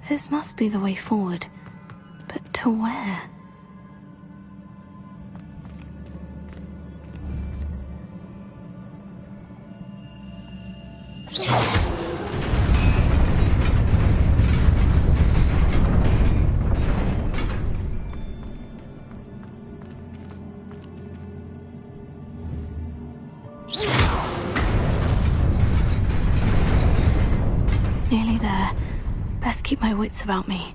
This must be the way forward. But to where? Nearly there. Best keep my wits about me.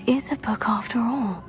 is a book after all.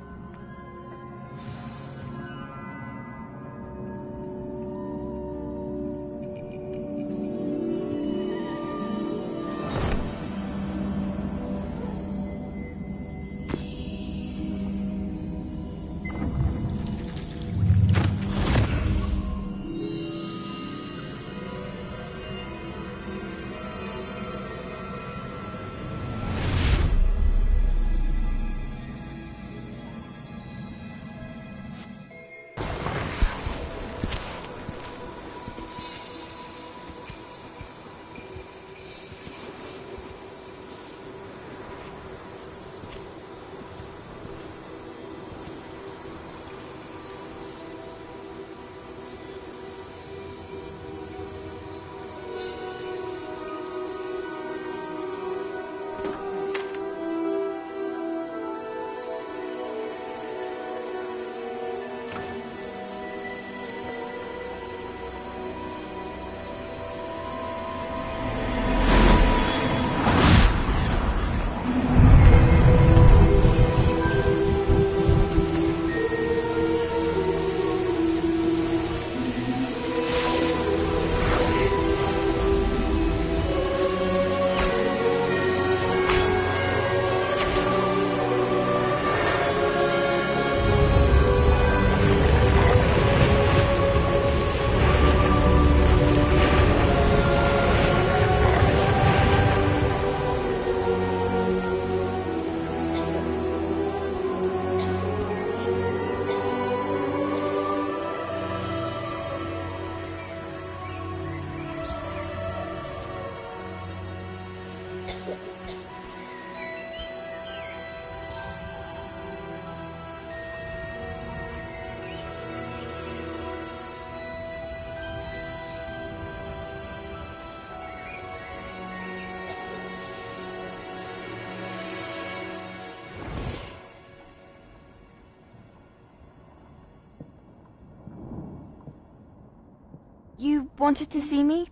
You wanted to see me?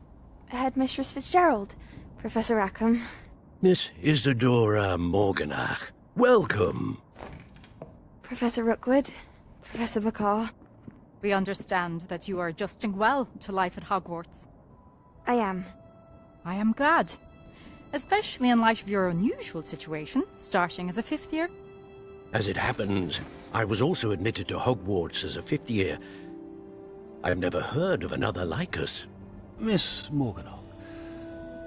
Headmistress Fitzgerald, Professor Rackham. Miss Isadora Morganach, welcome. Professor Rookwood, Professor McCaw. We understand that you are adjusting well to life at Hogwarts. I am. I am glad. Especially in light of your unusual situation, starting as a 5th year. As it happens, I was also admitted to Hogwarts as a 5th year. I've never heard of another like us. Miss Morganach,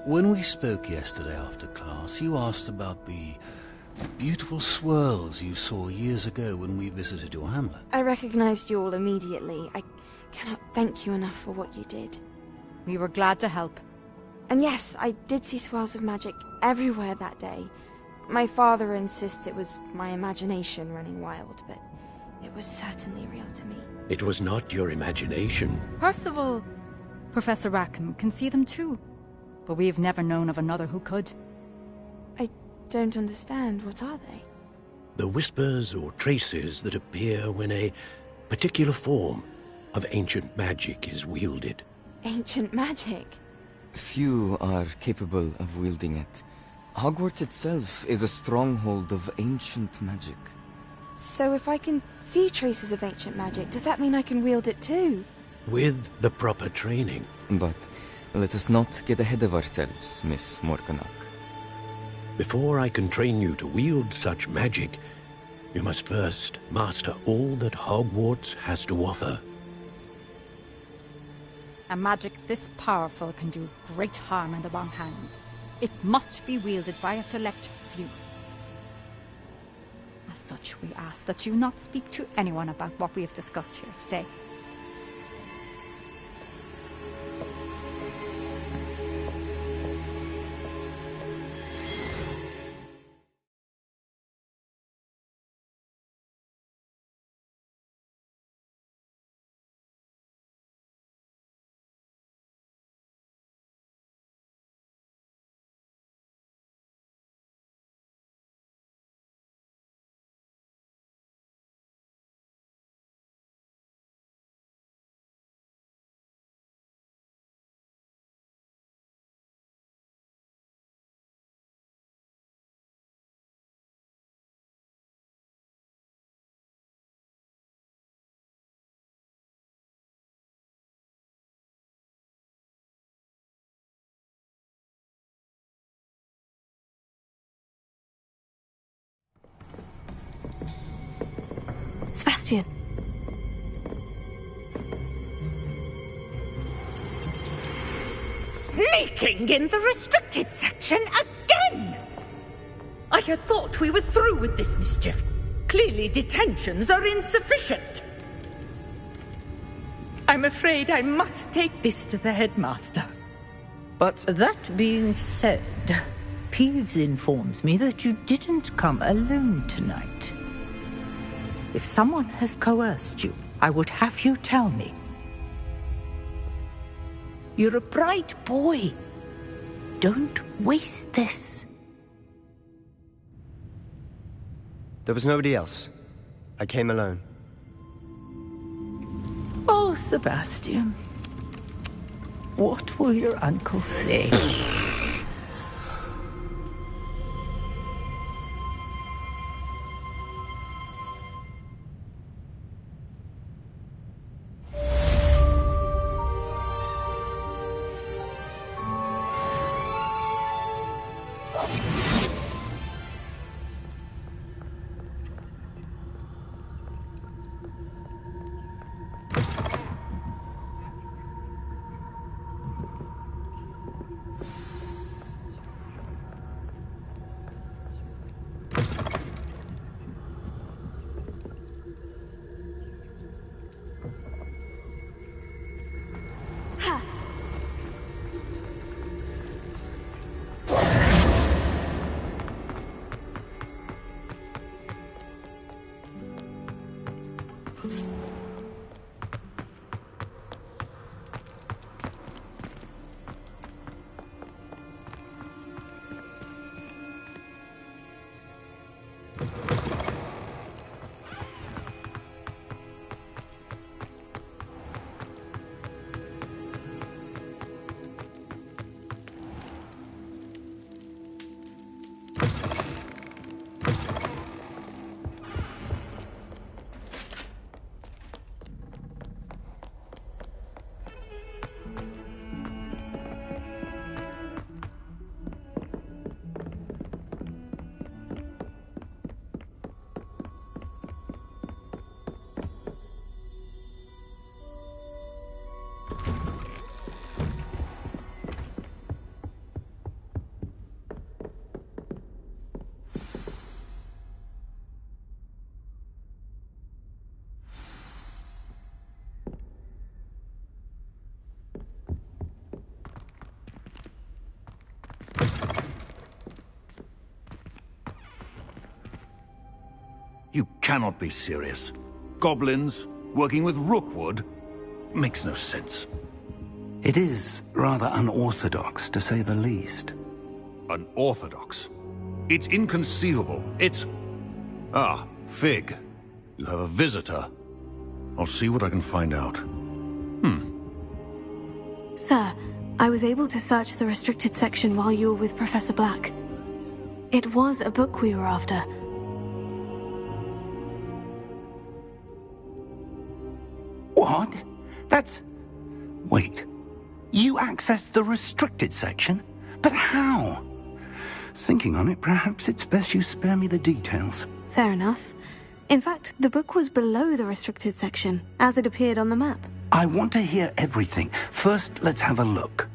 when we spoke yesterday after class, you asked about the beautiful swirls you saw years ago when we visited your hamlet. I recognized you all immediately. I cannot thank you enough for what you did. We were glad to help. And yes, I did see swirls of magic everywhere that day. My father insists it was my imagination running wild, but it was certainly real to me. It was not your imagination. Percival, Professor Rackham can see them too. But we've never known of another who could. I don't understand. What are they? The whispers or traces that appear when a particular form of ancient magic is wielded. Ancient magic? Few are capable of wielding it. Hogwarts itself is a stronghold of ancient magic. So if I can see traces of ancient magic, does that mean I can wield it too? With the proper training. But let us not get ahead of ourselves, Miss Morganach. Before I can train you to wield such magic, you must first master all that Hogwarts has to offer. A magic this powerful can do great harm in the wrong hands. It must be wielded by a select few. As such, we ask that you not speak to anyone about what we have discussed here today. Sebastian. Sneaking in the restricted section again! I had thought we were through with this mischief. Clearly detentions are insufficient. I'm afraid I must take this to the headmaster. But That being said, Peeves informs me that you didn't come alone tonight. If someone has coerced you, I would have you tell me. You're a bright boy. Don't waste this. There was nobody else. I came alone. Oh, Sebastian. What will your uncle say? You cannot be serious. Goblins working with Rookwood? Makes no sense. It is rather unorthodox, to say the least. Unorthodox? It's inconceivable. It's... Ah, Fig. You have a visitor. I'll see what I can find out. Sir, I was able to search the restricted section while you were with Professor Black. It was a book we were after. What? That's... Wait. You accessed the restricted section? But how? Thinking on it, perhaps it's best you spare me the details. Fair enough. In fact, the book was below the restricted section, as it appeared on the map. I want to hear everything. First, let's have a look.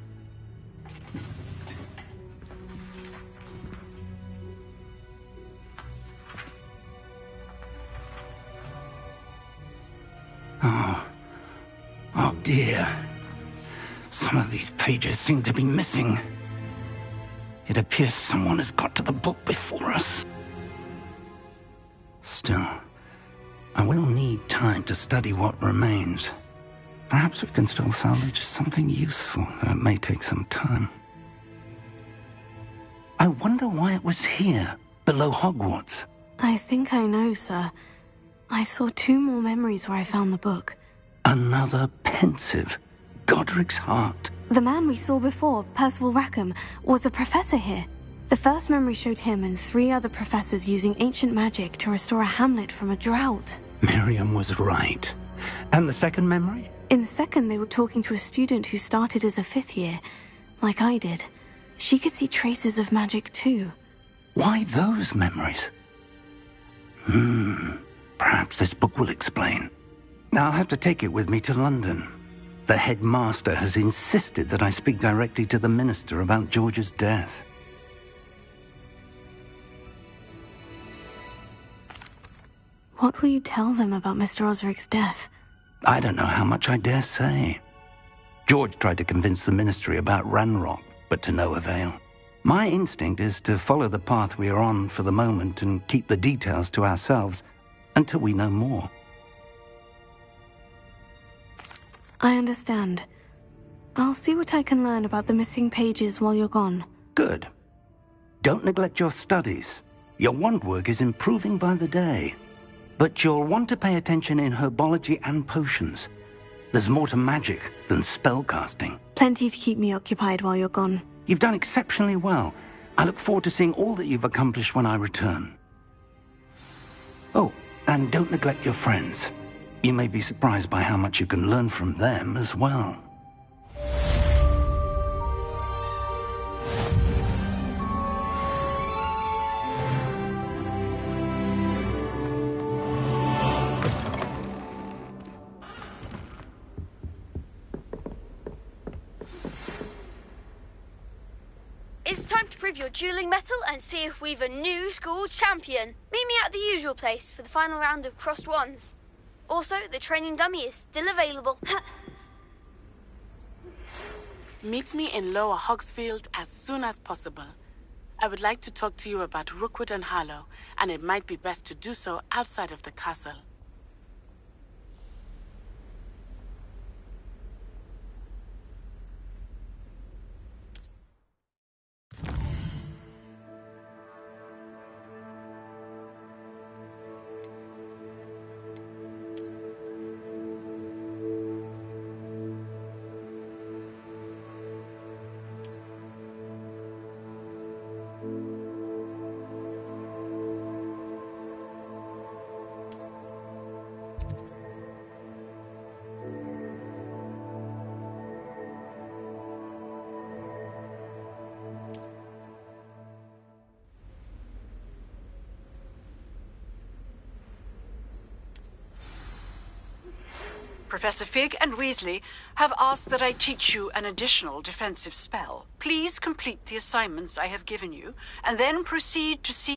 Oh dear. Some of these pages seem to be missing. It appears someone has got to the book before us. Still, I will need time to study what remains. Perhaps we can still salvage something useful, though it may take some time. I wonder why it was here, below Hogwarts. I think I know, sir. I saw 2 more memories where I found the book. Another pensive, Godric's heart. The man we saw before, Percival Rackham, was a professor here. The first memory showed him and 3 other professors using ancient magic to restore a hamlet from a drought. Miriam was right. And the second memory? In the second, they were talking to a student who started as a 5th year, like I did. She could see traces of magic too. Why those memories? Perhaps Perhaps this book will explain. Now I'll have to take it with me to London. The headmaster has insisted that I speak directly to the minister about George's death. What will you tell them about Mr. Osric's death? I don't know how much I dare say. George tried to convince the ministry about Ranrock, but to no avail. My instinct is to follow the path we are on for the moment and keep the details to ourselves until we know more. I understand. I'll see what I can learn about the missing pages while you're gone. Good. Don't neglect your studies. Your wand work is improving by the day. But you'll want to pay attention in herbology and potions. There's more to magic than spellcasting. Plenty to keep me occupied while you're gone. You've done exceptionally well. I look forward to seeing all that you've accomplished when I return. Oh, and don't neglect your friends. You may be surprised by how much you can learn from them as well. It's time to prove your dueling mettle and see if we've a new school champion. Meet me at the usual place for the final round of crossed wands. Also, the training dummy is still available. Meet me in Lower Hogsfield as soon as possible. I would like to talk to you about Rookwood and Harlow, and it might be best to do so outside of the castle. Professor Fig and Weasley have asked that I teach you an additional defensive spell. Please complete the assignments I have given you, and then proceed to see...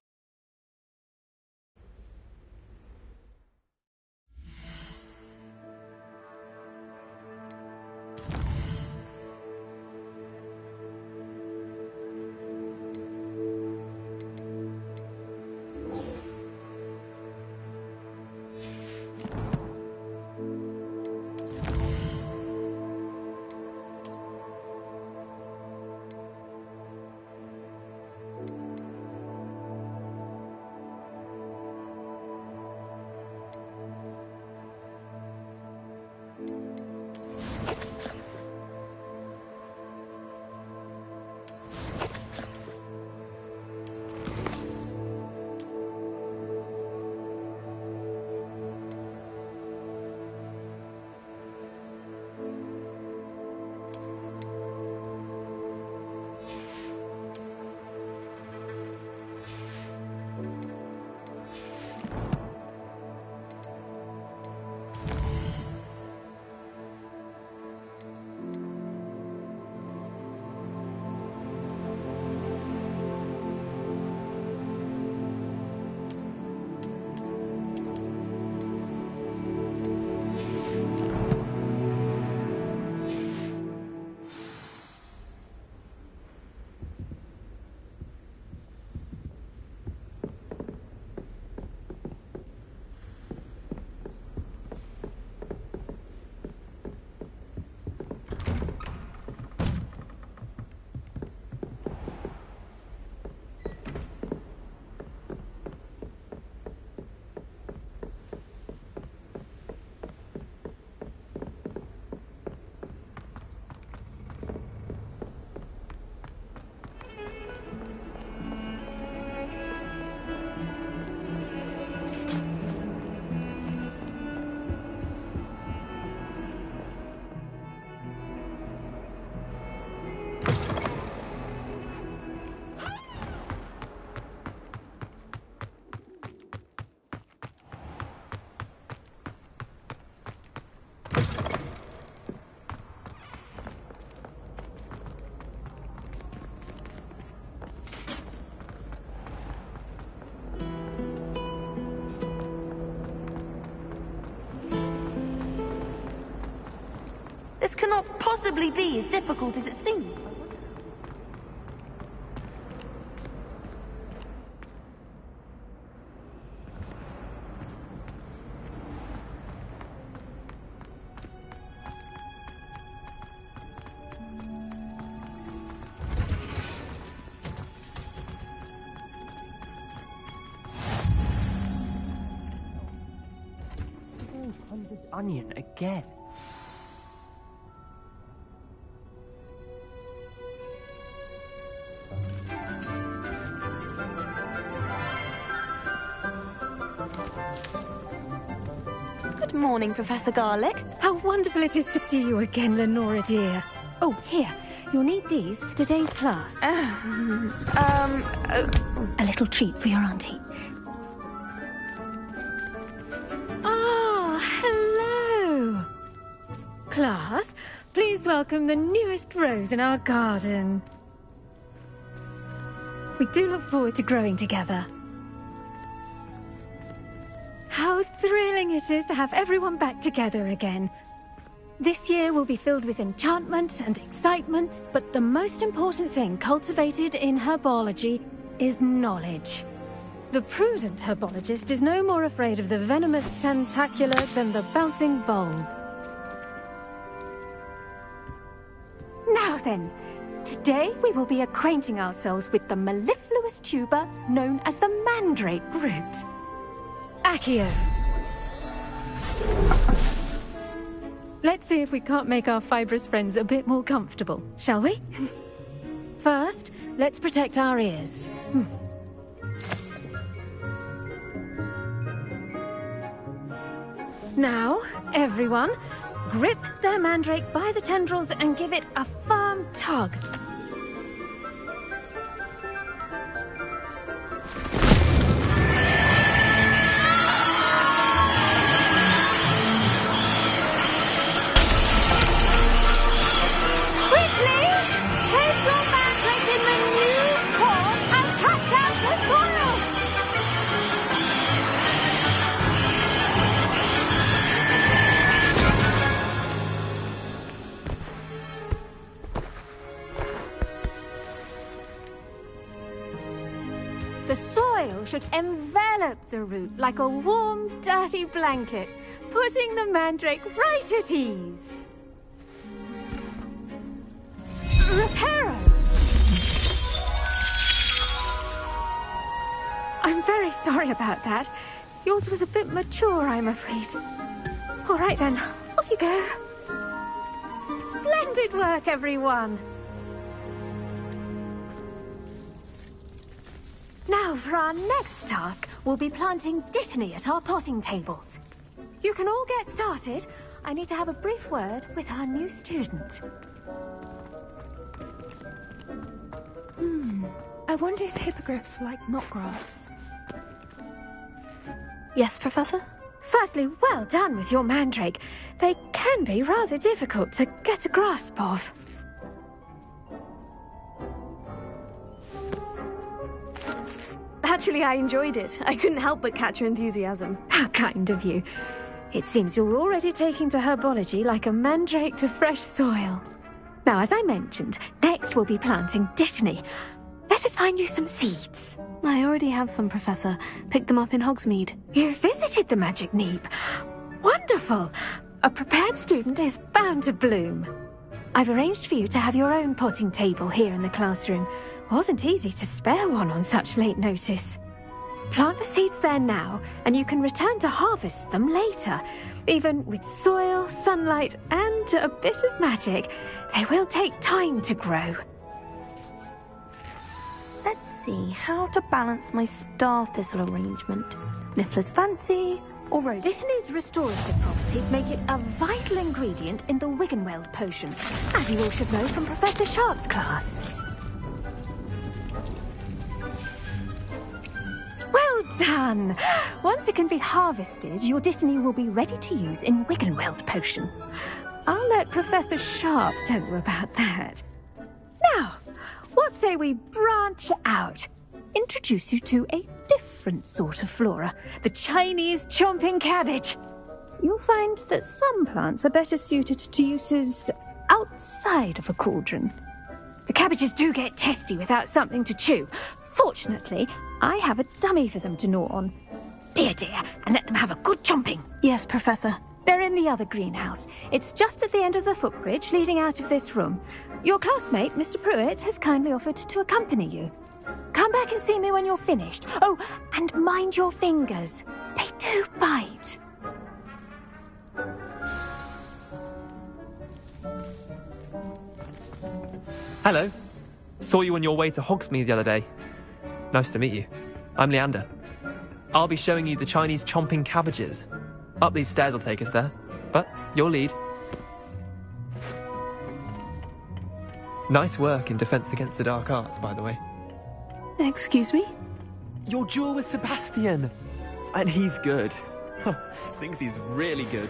cannot possibly be as difficult as it seems. Onion again. Good morning, Professor Garlic. How wonderful it is to see you again, Lenora dear. Oh, here. You'll need these for today's class. A little treat for your auntie. Hello! Class, please welcome the newest rose in our garden. We do look forward to growing together. How thrilling it is to have everyone back together again. This year will be filled with enchantment and excitement, but the most important thing cultivated in herbology is knowledge. The prudent herbologist is no more afraid of the venomous tentacula than the bouncing bulb. Now then, today we will be acquainting ourselves with the mellifluous tuber known as the mandrake root. Accio. Let's see if we can't make our fibrous friends a bit more comfortable, shall we? First, let's protect our ears. Now, everyone, grip their mandrake by the tendrils and give it a firm tug. Quickly, place your mandrake in the new pot and cut out the soil. The soil should envelop the root like a warm, dirty blanket, putting the mandrake right at ease. Reparo! I'm very sorry about that. Yours was a bit mature, I'm afraid. All right then, off you go. Splendid work, everyone. Now, for our next task, we'll be planting dittany at our potting tables. You can all get started. I need to have a brief word with our new student. I wonder if hippogriffs like knotgrass. Yes, Professor? Firstly, well done with your mandrake. They can be rather difficult to get a grasp of. Actually, I enjoyed it. I couldn't help but catch your enthusiasm. How kind of you. It seems you're already taking to herbology like a mandrake to fresh soil. Now, as I mentioned, next we'll be planting dittany. Let us find you some seeds. I already have some, Professor. Picked them up in Hogsmeade. You visited the Magic Neep. Wonderful! A prepared student is bound to bloom. I've arranged for you to have your own potting table here in the classroom. Wasn't easy to spare one on such late notice. Plant the seeds there now, and you can return to harvest them later. Even with soil, sunlight, and a bit of magic, they will take time to grow. Let's see how to balance my star thistle arrangement. Niffler's fancy or rose? Dittany's restorative properties make it a vital ingredient in the Wiggenweld potion, as you all should know from Professor Sharp's class. Well done! Once it can be harvested, your dittany will be ready to use in Wiggenweld potion. I'll let Professor Sharp tell you about that. Now, what say we branch out? Introduce you to a different sort of flora, the Chinese chomping cabbage. You'll find that some plants are better suited to uses outside of a cauldron. The cabbages do get testy without something to chew. Fortunately, I have a dummy for them to gnaw on. Be a dear and let them have a good chomping. Yes, Professor. They're in the other greenhouse. It's just at the end of the footbridge leading out of this room. Your classmate, Mr. Pruitt, has kindly offered to accompany you. Come back and see me when you're finished. Oh, and mind your fingers. They do bite. Hello. Saw you on your way to Hogsmeade the other day. Nice to meet you. I'm Leander. I'll be showing you the Chinese chomping cabbages. Up these stairs will take us there, but your lead. Nice work in Defense Against the Dark Arts, by the way. Excuse me? Your duel with Sebastian! And he's good. Thinks he's really good.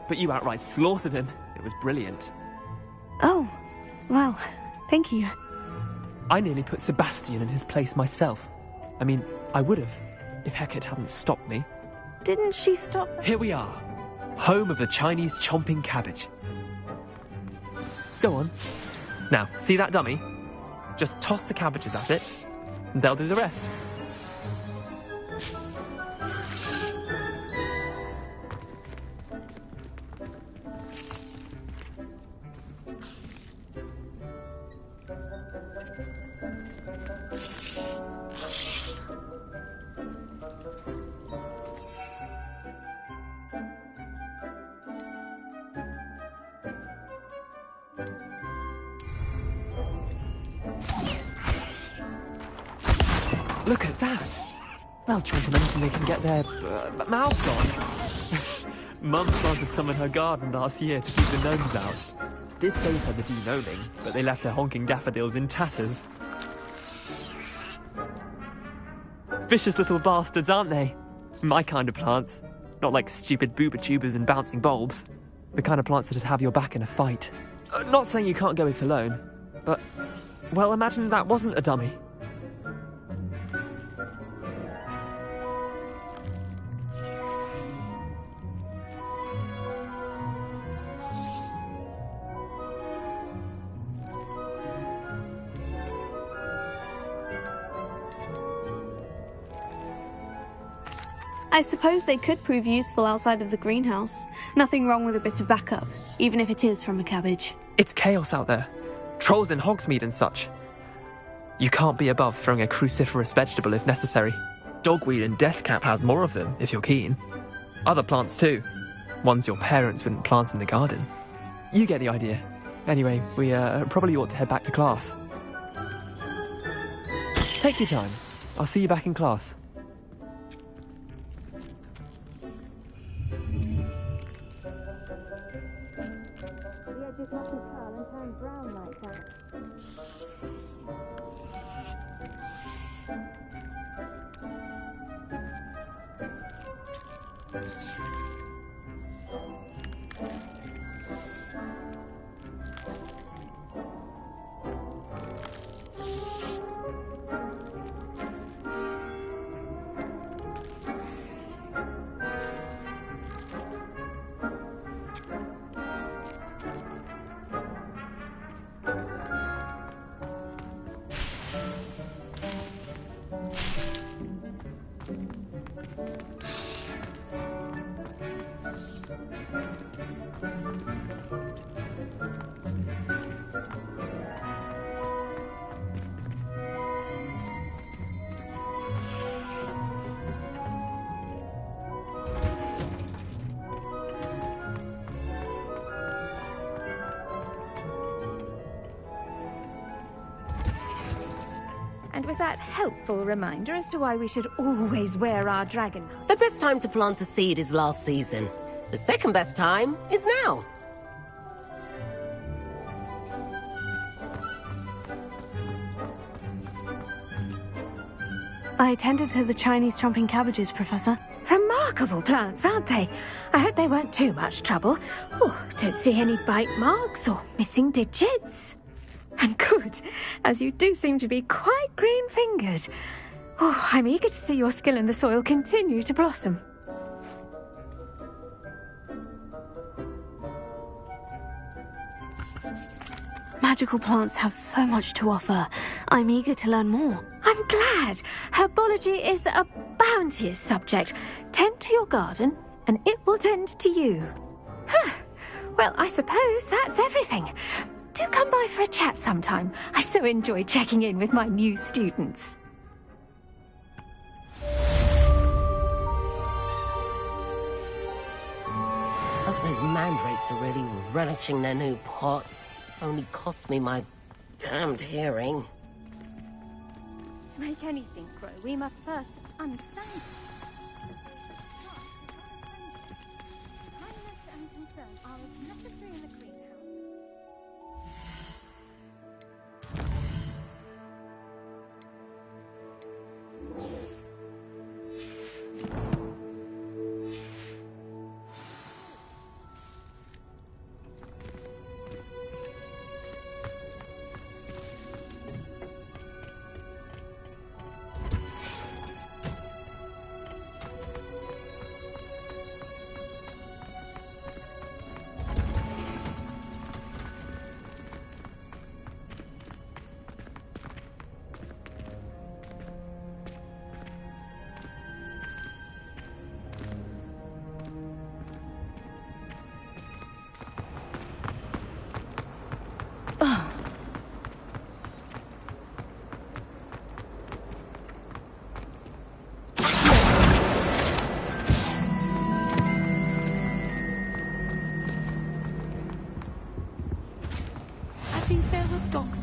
But you outright slaughtered him. It was brilliant. Oh, well, thank you. I nearly put Sebastian in his place myself. I mean, I would have, if Hecate hadn't stopped me. Didn't she stop? Here we are, home of the Chinese chomping cabbage. Go on. Now, see that dummy? Just toss the cabbages at it, and they'll do the rest. Look at that! They'll chomp on anything they can get their mouths on. Mum planted some in her garden last year to keep the gnomes out. Did save her the de-gnoming, but they left her honking daffodils in tatters. Vicious little bastards, aren't they? My kind of plants. Not like stupid booba tubers and bouncing bulbs. The kind of plants that'd have your back in a fight. Not saying you can't go it alone, but, well, imagine that wasn't a dummy. I suppose they could prove useful outside of the greenhouse. Nothing wrong with a bit of backup, even if it is from a cabbage. It's chaos out there. Trolls in Hogsmeade and such. You can't be above throwing a cruciferous vegetable if necessary. Dogweed and deathcap has more of them, if you're keen. Other plants too. Ones your parents wouldn't plant in the garden. You get the idea. Anyway, we probably ought to head back to class. Take your time. I'll see you back in class. And with that helpful reminder as to why we should always wear our dragon. The best time to plant a seed is last season. The second best time is now. I tended to the Chinese chomping cabbages, Professor. Remarkable plants, aren't they? I hope they weren't too much trouble. Oh, don't see any bite marks or missing digits. And good, as you do seem to be quite green-fingered. Oh, I'm eager to see your skill in the soil continue to blossom. magical plants have so much to offer. I'm eager to learn more. I'm glad. Herbology is a bounteous subject. Tend to your garden, and it will tend to you. Well, I suppose that's everything. Do come by for a chat sometime. I so enjoy checking in with my new students. Hope those mandrakes are really relishing their new pots. Only cost me my damned hearing. To make anything grow, we must first understand it. Kindness and concern are as necessary in the greenhouse.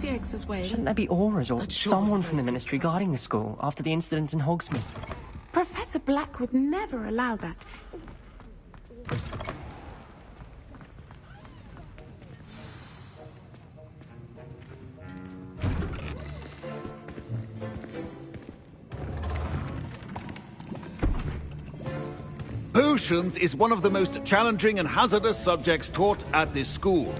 Eggs as well. Shouldn't there be auras or someone from the ministry guarding the school after the incident in Hogsmeade? Professor Black would never allow that. Potions is one of the most challenging and hazardous subjects taught at this school.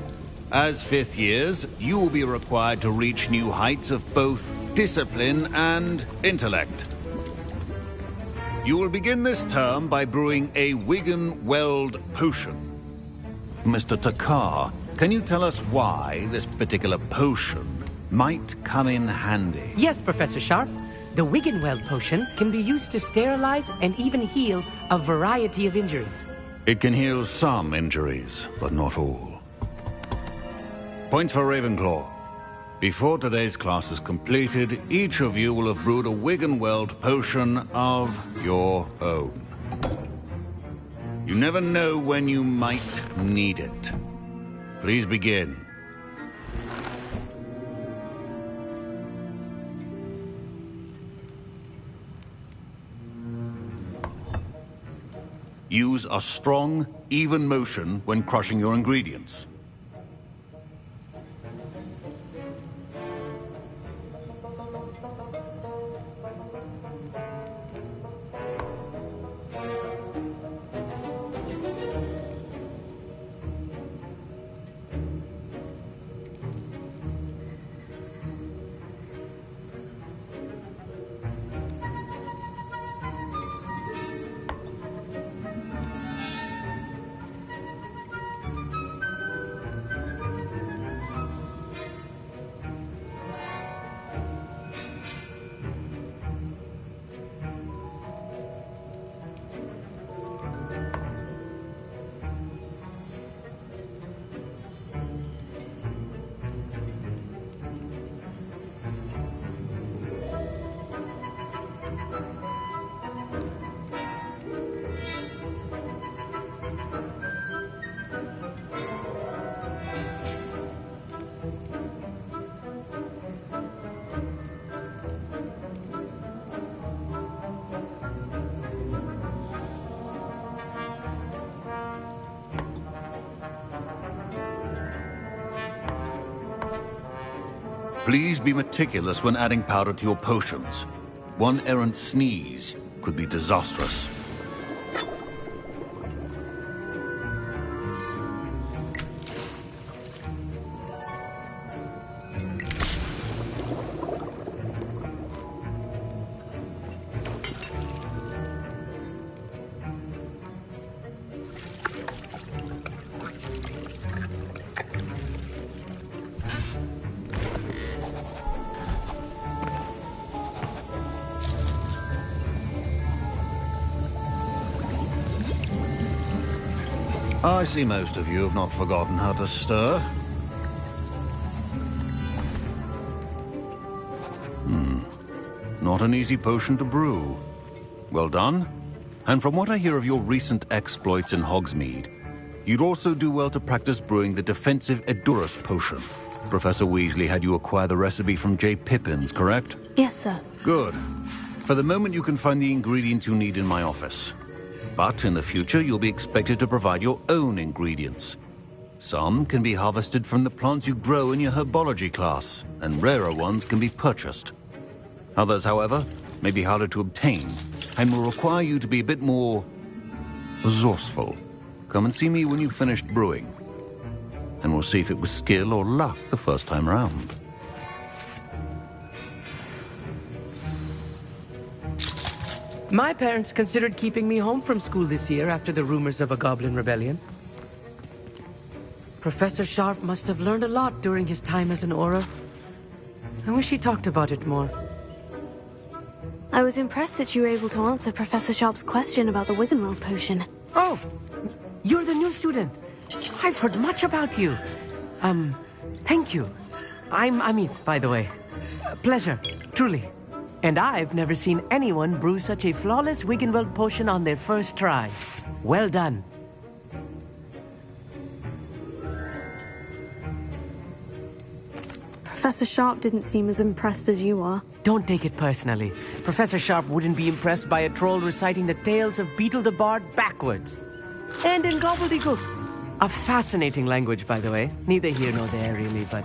As fifth years, you will be required to reach new heights of both discipline and intellect. You will begin this term by brewing a Wigan-Weld potion. Mr. Takar, can you tell us why this particular potion might come in handy? Yes, Professor Sharp. The Wigan-Weld potion can be used to sterilize and even heal a variety of injuries. It can heal some injuries, but not all. Point for Ravenclaw. Before today's class is completed, each of you will have brewed a Wigan-Weld potion of your own. You never know when you might need it. Please begin. Use a strong, even motion when crushing your ingredients. Please be meticulous when adding powder to your potions. One errant sneeze could be disastrous. I see most of you have not forgotten how to stir. Not an easy potion to brew. Well done. And from what I hear of your recent exploits in Hogsmeade, you'd also do well to practice brewing the defensive Edurus potion. Professor Weasley had you acquire the recipe from J. Pippins, correct? Yes, sir. Good. For the moment, you can find the ingredients you need in my office. But in the future, you'll be expected to provide your own ingredients. Some can be harvested from the plants you grow in your herbology class, and rarer ones can be purchased. Others, however, may be harder to obtain, and will require you to be a bit more resourceful. Come and see me when you've finished brewing, and we'll see if it was skill or luck the first time round. My parents considered keeping me home from school this year after the rumors of a goblin rebellion. Professor Sharp must have learned a lot during his time as an Auror. I wish he talked about it more. I was impressed that you were able to answer Professor Sharp's question about the Wiggenweld potion. Oh, you're the new student. I've heard much about you. Thank you. I'm Amit, by the way. Pleasure, truly. And I've never seen anyone brew such a flawless Wiggenweld potion on their first try. Well done. Professor Sharp didn't seem as impressed as you are. Don't take it personally. Professor Sharp wouldn't be impressed by a troll reciting the tales of Beetle the Bard backwards. And in gobbledygook. A fascinating language, by the way. Neither here nor there, really, but